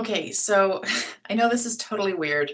Okay, so I know this is totally weird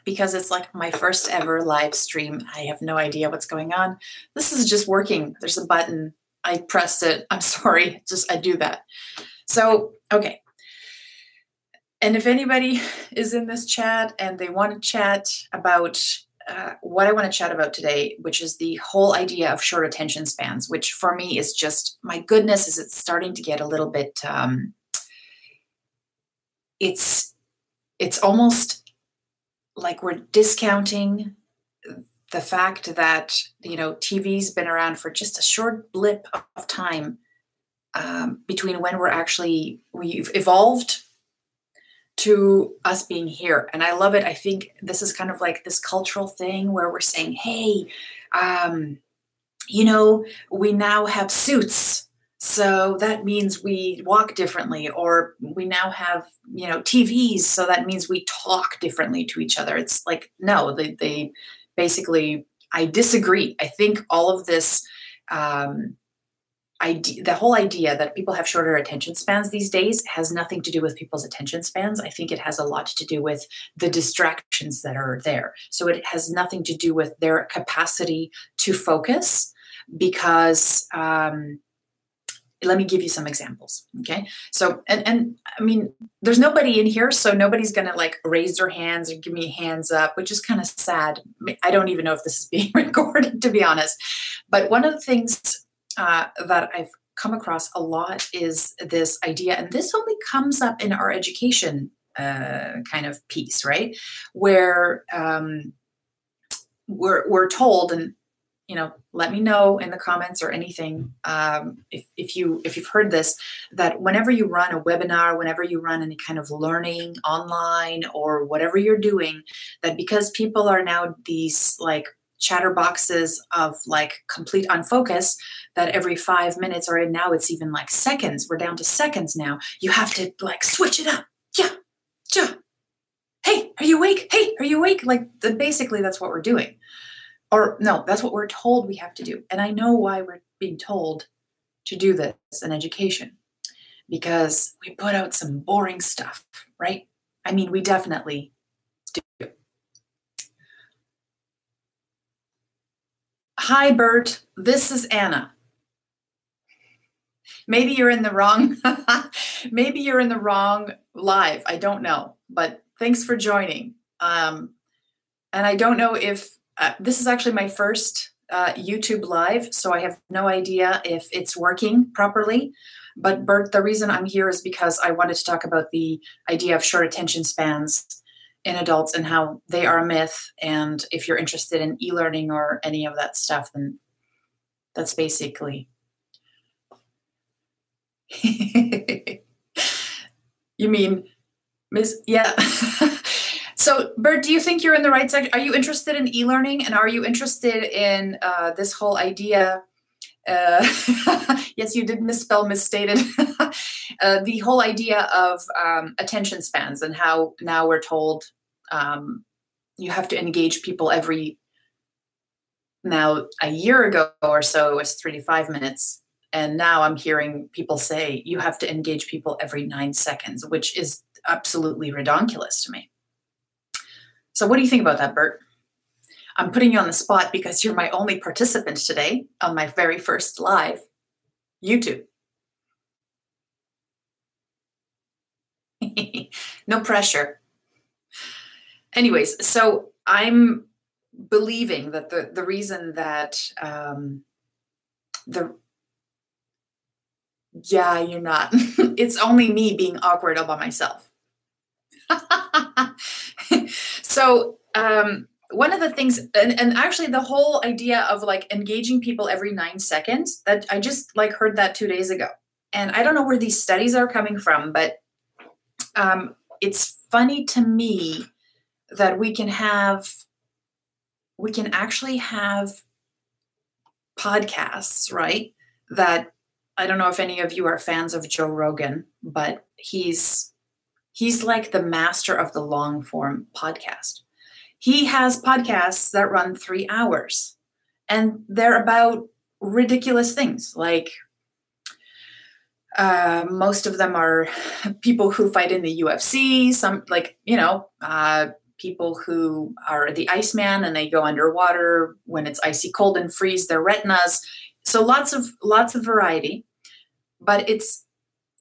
because it's like my first ever live stream. I have no idea what's going on. This is just working. There's a button. I pressed it. I'm sorry. Just I do that. So, okay. And if anybody is in this chat and they want to chat about what I want to chat about today, which is the whole idea of short attention spans, which for me is just, my goodness, is it's starting to get a little bit, it's almost like we're discounting the fact that, TV's been around for just a short blip of time between when we've evolved to us being here. And I love it. I think this is kind of like this cultural thing where we're saying, hey, we now have suits. So that means we walk differently, or we now have, TVs. So that means we talk differently to each other. It's like, no, they basically, I disagree. I think all of this, the whole idea that people have shorter attention spans these days has nothing to do with people's attention spans. I think it has a lot to do with the distractions that are there. So it has nothing to do with their capacity to focus, because let me give you some examples. Okay. So, and I mean, there's nobody in here, so nobody's going to like raise their hands or give me hands up, which is kind of sad. I don't even know if this is being recorded, to be honest. But one of the things that I've come across a lot is this idea, and this only comes up in our education kind of piece, right? Where we're told, and let me know in the comments or anything if you've heard this, that whenever you run a webinar, whenever you run any kind of learning online or whatever you're doing, that because people are now these like chatterboxes of like complete unfocus, that every 5 minutes, or now it's even like seconds, we're down to seconds now, you have to like switch it up. Yeah. Hey, are you awake? Hey, are you awake? Like basically that's what we're doing. Or no, that's what we're told we have to do. And I know why we're being told to do this in education, because we put out some boring stuff, right? I mean, we definitely do. Hi, Bert. This is Anna. Maybe you're in the wrong, maybe you're in the wrong live. I don't know, but thanks for joining. And I don't know if this is actually my first YouTube live, so I have no idea if it's working properly. But Bert, the reason I'm here is because I wanted to talk about the idea of short attention spans in adults and how they are a myth. And if you're interested in e-learning or any of that stuff, then that's basically. You mean, Miss? Yeah. So, Bert, do you think you're in the right section? Are you interested in e-learning, and are you interested in this whole idea? Yes, you did misstated. The whole idea of attention spans, and how now we're told you have to engage people now a year ago or so it was 3 to 5 minutes. And now I'm hearing people say you have to engage people every 9 seconds, which is absolutely redonkulous to me. So what do you think about that, Bert? I'm putting you on the spot because you're my only participant today on my very first live YouTube. No pressure. Anyways, so I'm believing that the reason that yeah, you're not. It's only me being awkward all by myself. So one of the things, and actually the whole idea of like engaging people every 9 seconds, that I just like heard that 2 days ago. And I don't know where these studies are coming from, but it's funny to me that we can actually have podcasts, right? That, I don't know if any of you are fans of Joe Rogan, but he's like the master of the long form podcast. He has podcasts that run 3 hours, and they're about ridiculous things like Most of them are people who fight in the UFC, some like, people who are the Iceman and they go underwater when it's icy cold and freeze their retinas. So lots of variety, but it's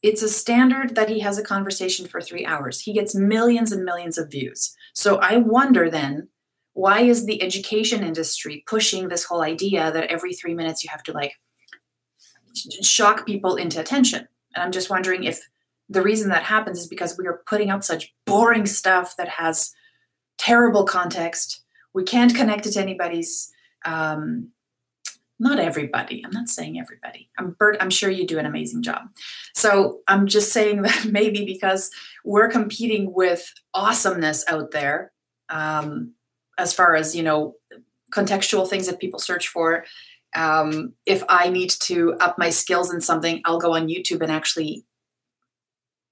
a standard that he has a conversation for 3 hours. He gets millions and millions of views. So I wonder then, why is the education industry pushing this whole idea that every 3 minutes you have to like shock people into attention? And I'm just wondering if the reason that happens is because we are putting out such boring stuff that has terrible context. We can't connect it to anybody's, not everybody. I'm not saying everybody. Bert, I'm sure you do an amazing job. So I'm just saying that maybe because we're competing with awesomeness out there, as far as, contextual things that people search for. If I need to up my skills in something, I'll go on YouTube and actually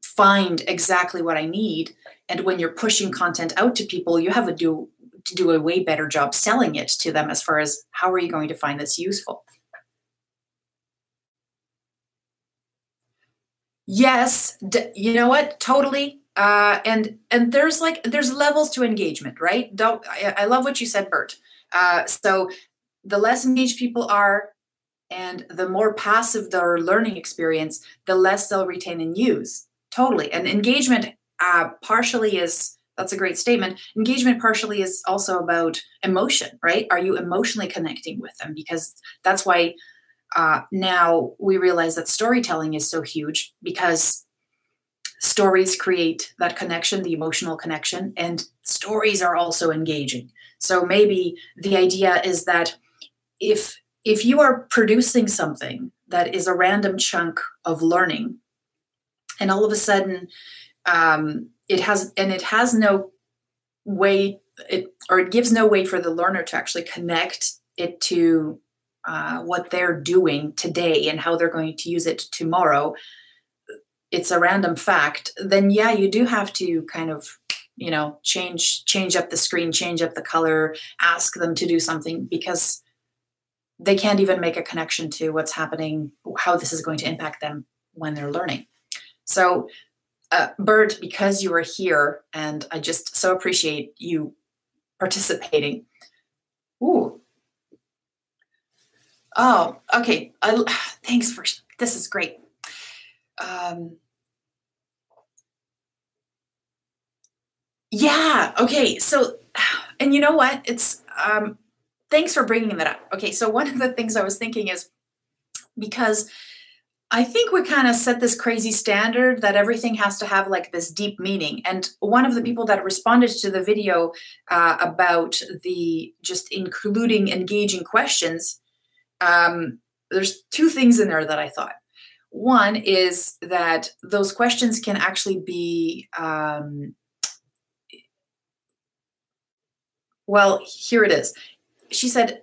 find exactly what I need. And when you're pushing content out to people, you have to do a way better job selling it to them as far as how are you going to find this useful. Yes, you know what? Totally. And there's levels to engagement, right? I love what you said, Bert. So the less engaged people are, and the more passive their learning experience, the less they'll retain and use. Totally. And engagement partially is, that's a great statement. Engagement partially is also about emotion, right? Are you emotionally connecting with them? Because that's why now we realize that storytelling is so huge, because stories create that connection, the emotional connection, and stories are also engaging. So maybe the idea is that if you are producing something that is a random chunk of learning, and all of a sudden it has no way, it gives no way for the learner to actually connect it to what they're doing today and how they're going to use it tomorrow. It's a random fact. Then yeah, you do have to kind of change up the screen, change up the color, ask them to do something, because they can't even make a connection to what's happening, how this is going to impact them when they're learning. So Bert, because you are here, and I just so appreciate you participating. Ooh. Oh, okay. Thanks for, this is great. Yeah, okay. So, and you know what? It's, thanks for bringing that up. Okay, so one of the things I was thinking is, because I think we kind of set this crazy standard that everything has to have like this deep meaning. And one of the people that responded to the video about the just including engaging questions, there's two things in there that I thought. One is that those questions can actually be, well, here it is. She said,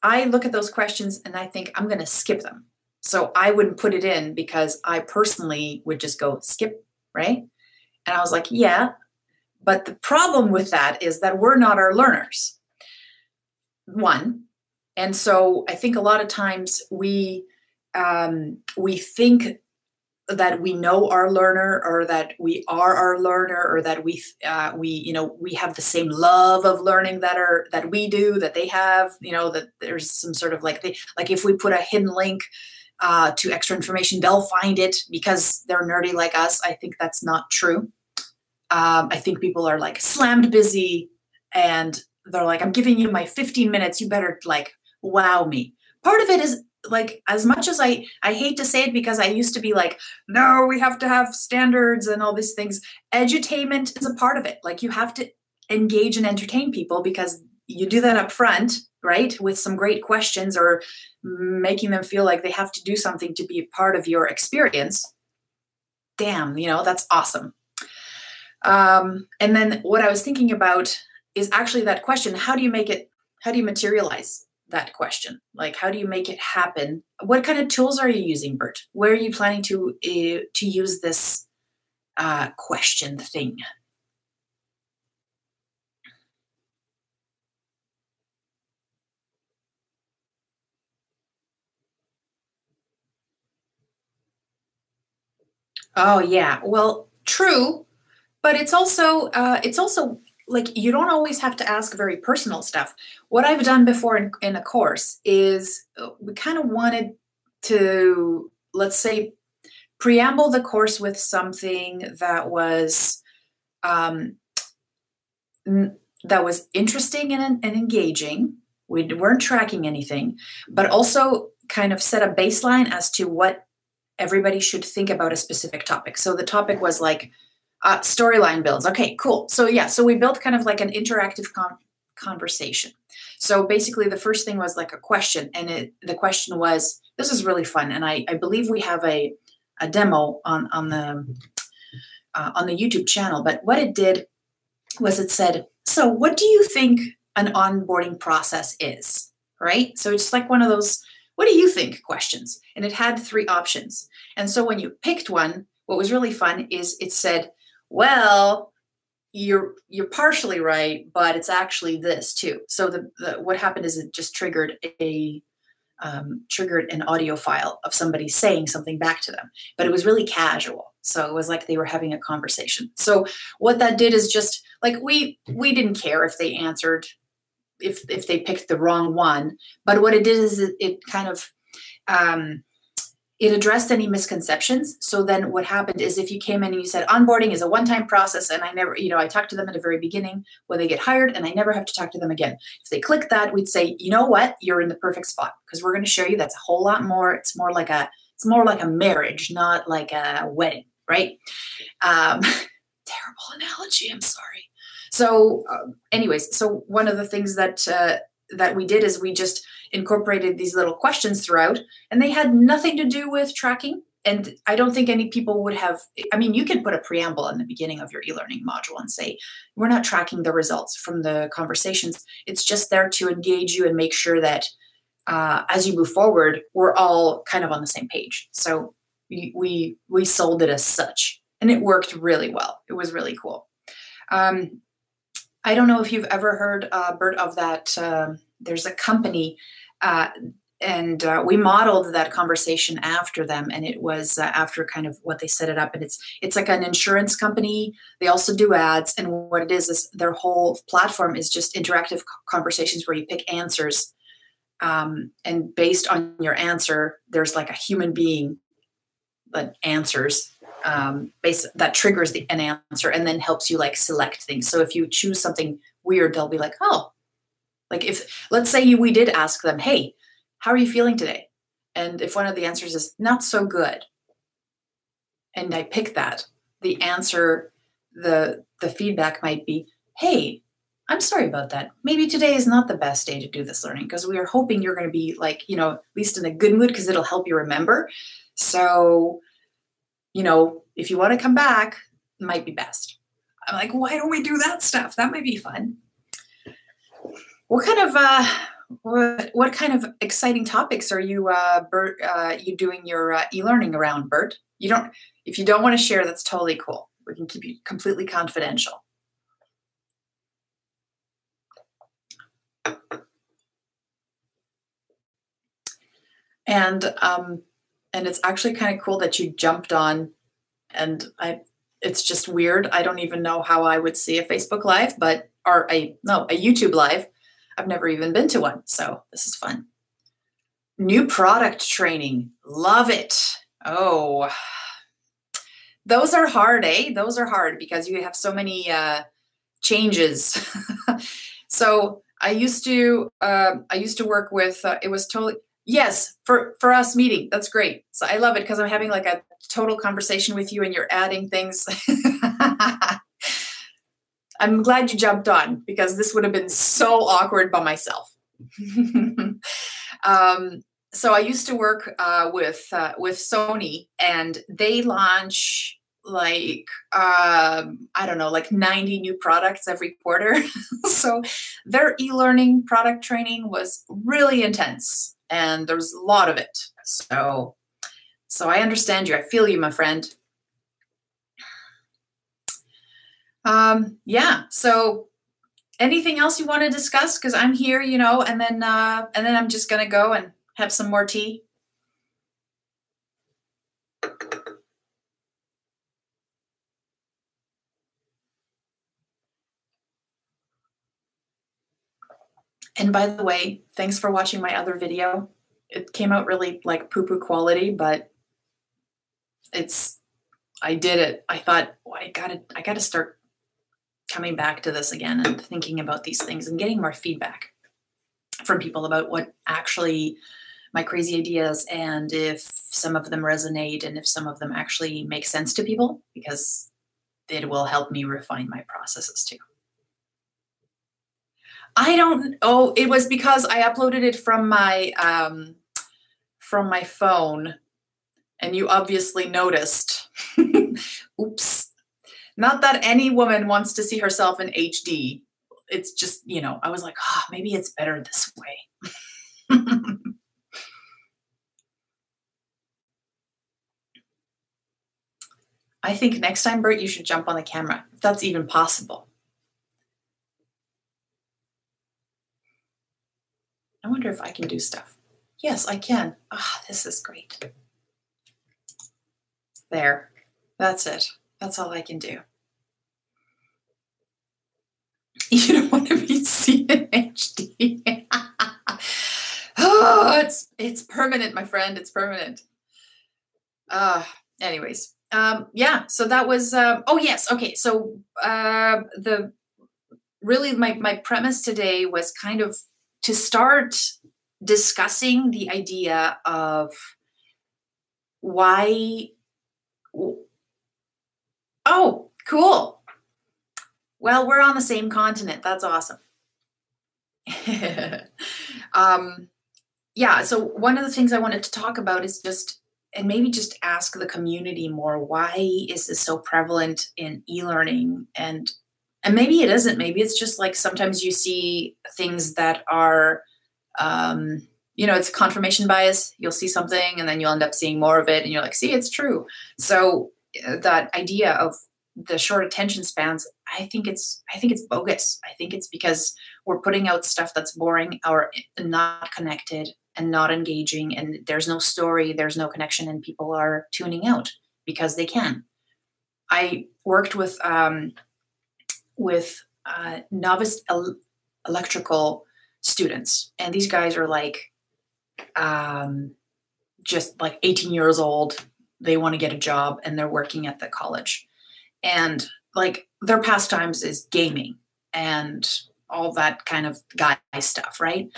I look at those questions and I think I'm going to skip them. So I wouldn't put it in because I personally would just go skip, right? And I was like, yeah, but the problem with that is that we're not our learners. One. And so I think a lot of times we think that we know our learner, or that we are our learner, or that we have the same love of learning that we do, that they have, that there's some sort of like if we put a hidden link to extra information, they'll find it because they're nerdy like us. I think that's not true. I think people are like slammed busy and they're like, I'm giving you my 15 minutes. You better like wow me. Part of it is like, as much as I hate to say it, because I used to be like, no, we have to have standards and all these things. Edutainment is a part of it. Like, you have to engage and entertain people, because you do that up front, right? With some great questions, or making them feel like they have to do something to be a part of your experience. Damn, that's awesome. And then what I was thinking about is actually that question: how do you materialize that question? Like, how do you make it happen? What kind of tools are you using, Bert? Where are you planning to use this question thing? Oh yeah. Well, true, but it's also like you don't always have to ask very personal stuff. What I've done before in a course is we kind of wanted to, let's say, preamble the course with something that was um, that was interesting and engaging. We weren't tracking anything, but also kind of set a baseline as to what everybody should think about a specific topic. So the topic was like storyline builds. Okay, cool. So yeah, so we built kind of like an interactive conversation. So basically, the first thing was like a question, and the question was, "This is really fun," and I believe we have a demo on the YouTube channel. But what it did was it said, "So what do you think an onboarding process is?" Right? So it's like one of those "What do you think?" questions, and it had three options. And so when you picked one, what was really fun is it said, "Well, you're partially right, but it's actually this too." So what happened is it just triggered an audio file of somebody saying something back to them, but it was really casual. So it was like they were having a conversation. So what that did is just like we didn't care if they answered if they picked the wrong one, but what it did is it kind of um, it addressed any misconceptions. So then what happened is if you came in and you said onboarding is a one-time process and I never, I talked to them at the very beginning when they get hired and I never have to talk to them again. If they click that, we'd say, you know what, you're in the perfect spot because we're going to show you that's a whole lot more. It's more like a marriage, not like a wedding, right? Um, terrible analogy. I'm sorry. So, anyways, so one of the things that we did is we just incorporated these little questions throughout, and they had nothing to do with tracking. And I don't think any people would have. I mean, you can put a preamble in the beginning of your e-learning module and say, "We're not tracking the results from the conversations. It's just there to engage you and make sure that as you move forward, we're all kind of on the same page." So we sold it as such, and it worked really well. It was really cool. Um, I don't know if you've ever heard, Bert, of that. There's a company, uh, and we modeled that conversation after them, and it was after kind of what they set it up. And it's like an insurance company. They also do ads, and what it is their whole platform is just interactive conversations where you pick answers, and based on your answer, there's like a human being that answers that triggers an answer and then helps you like select things. So if you choose something weird, they'll be like, oh, like if let's say we did ask them, hey, how are you feeling today? And if one of the answers is not so good, and I pick that, the answer, the feedback might be, hey, I'm sorry about that. Maybe today is not the best day to do this learning because we are hoping you're going to be like, at least in a good mood because it'll help you remember. So, if you want to come back, it might be best. I'm like, why don't we do that stuff? That might be fun. What kind of exciting topics are you, Bert? You doing your e-learning around, Bert? If you don't want to share, that's totally cool. We can keep you completely confidential. And it's actually kind of cool that you jumped on, and it's just weird. I don't even know how I would see a Facebook Live, or a YouTube Live. I've never even been to one, so this is fun. New product training, love it. Oh, those are hard, eh? Those are hard because you have so many changes. So I used to work with. It was totally. Yes, for us meeting. That's great. So I love it because I'm having like a total conversation with you and you're adding things. I'm glad you jumped on because this would have been so awkward by myself. So I used to work with Sony, and they launch like I don't know, like 90 new products every quarter. So their e-learning product training was really intense. And there's a lot of it. So I understand you. I feel you, my friend. Yeah. So anything else you want to discuss? Because I'm here, and then I'm just gonna go and have some more tea. And by the way, thanks for watching my other video. It came out really like poo-poo quality, but I did it. I thought, oh, I gotta start coming back to this again and thinking about these things and getting more feedback from people about what actually my crazy ideas, and if some of them resonate and if some of them actually make sense to people, because it will help me refine my processes too. I don't, oh, it was because I uploaded it from my phone, and you obviously noticed. Oops. Not that any woman wants to see herself in HD. It's just, you know, I was like, oh, maybe it's better this way. I think next time, Bert, you should jump on the camera, if that's even possible. I wonder if I can do stuff. Yes, I can. Ah, this is great. There. That's it. That's all I can do. You don't want to be seen in HD. Oh, it's permanent, my friend. It's permanent. Anyways, yeah. So that was. Oh yes. Okay. So my premise today was kind of to start discussing the idea of why. Oh, cool. Well, we're on the same continent. That's awesome. Yeah, so one of the things I wanted to talk about is just, and maybe just ask the community more, why is this so prevalent in e-learning? And maybe it isn't. Maybe it's just like sometimes you see things that are, you know, it's confirmation bias. You'll see something and then you'll end up seeing more of it and you're like, see, it's true. So that idea of the short attention spans, I think it's bogus. I think it's because we're putting out stuff that's boring or not connected and not engaging, and there's no story, there's no connection, and people are tuning out because they can. I worked with novice electrical students, and these guys are like just like 18 years old. They want to get a job and they're working at the college. And like their pastimes is gaming and all that kind of guy stuff, right?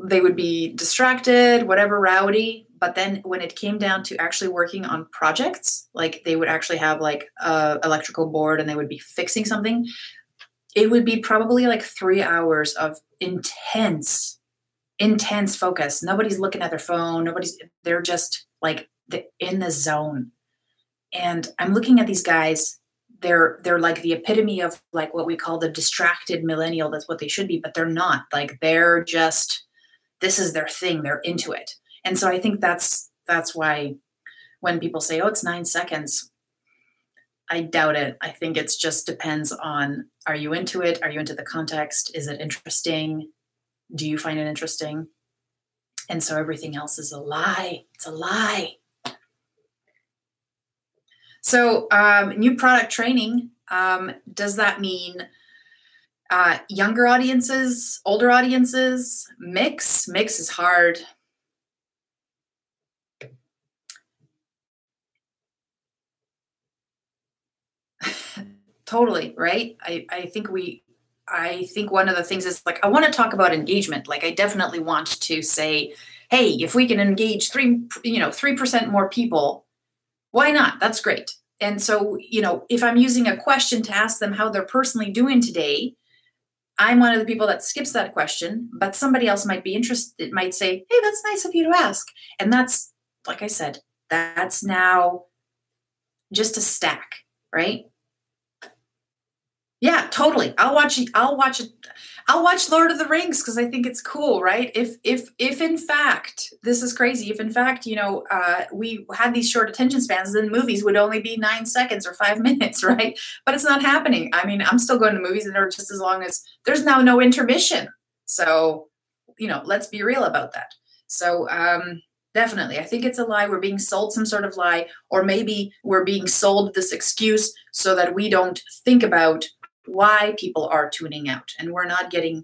They would be distracted, whatever, rowdy. But then when it came down to actually working on projects, like they would actually have like a electrical board and they would be fixing something. It would be probably like 3 hours of intense focus. Nobody's looking at their phone. They're just like in the zone. And I'm looking at these guys, they're like the epitome of like what we call the distracted millennial. That's what they should be, but they're not. Like they're just, this is their thing. They're into it. And so I think that's why when people say, oh, it's 9 seconds, I doubt it. I think it's just depends on, are you into it? Are you into the context? Is it interesting? Do you find it interesting? And so everything else is a lie. It's a lie. So new product training, does that mean younger audiences, older audiences, mix? Mix is hard. Totally, right? I think one of the things is like, I want to talk about engagement. Like I definitely want to say, hey, if we can engage 3% more people, why not? That's great. And so, you know, if I'm using a question to ask them how they're personally doing today, I'm one of the people that skips that question, but somebody else might be interested, might say, hey, that's nice of you to ask. And that's, like I said, that's now just a stack, right? Yeah, totally. I'll watch Lord of the Rings because I think it's cool, right? If in fact, this is crazy. If in fact, you know, we had these short attention spans, then movies would only be 9 seconds or 5 minutes, right? But it's not happening. I mean, I'm still going to movies that are just as long as there's now no intermission. So, you know, let's be real about that. So, definitely, I think it's a lie. We're being sold some sort of lie, or maybe we're being sold this excuse so that we don't think about why people are tuning out, and we're not getting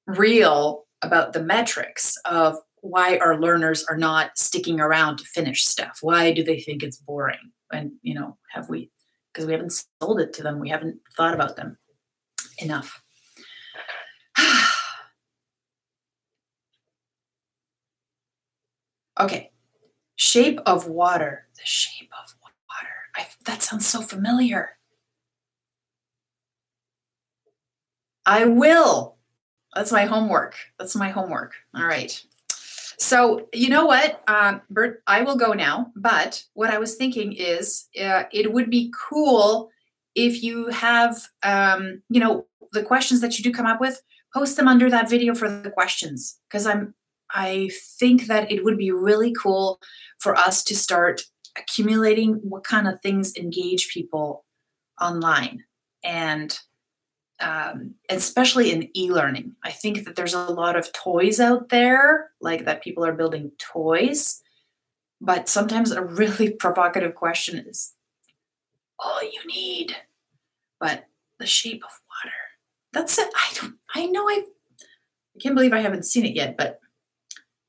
real about the metrics of why our learners are not sticking around to finish stuff. Why do they think it's boring? And, have we, because we haven't sold it to them, we haven't thought about them enough. Okay. Shape of water. The shape of water. That sounds so familiar. I will. That's my homework. All right. So you know what, Bert, I will go now. But what I was thinking is it would be cool if you have, the questions that you do come up with, post them under that video for the questions. Because I think that it would be really cool for us to start accumulating what kind of things engage people online. And especially in e-learning. I think that there's a lot of toys out there, like that people are building toys, but sometimes a really provocative question is all you need. But the shape of water, that's it. I can't believe I haven't seen it yet, but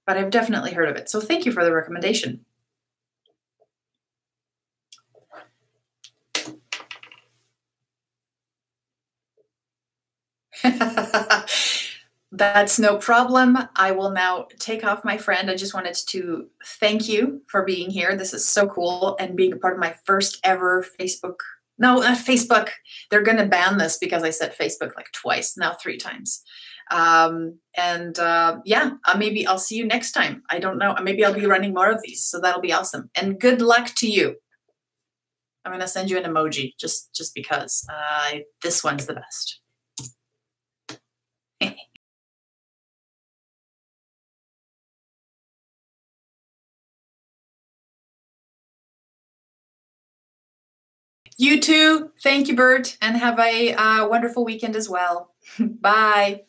I've definitely heard of it. So thank you for the recommendation. That's no problem. I will now take off, my friend. I just wanted to thank you for being here. This is so cool, and being a part of my first ever Facebook. No, not Facebook. They're going to ban this because I said Facebook like twice, now 3 times. Maybe I'll see you next time. I don't know. Maybe I'll be running more of these, so that'll be awesome. And good luck to you. I'm going to send you an emoji just because this one's the best. You too. Thank you, Bert, and have a wonderful weekend as well. Bye.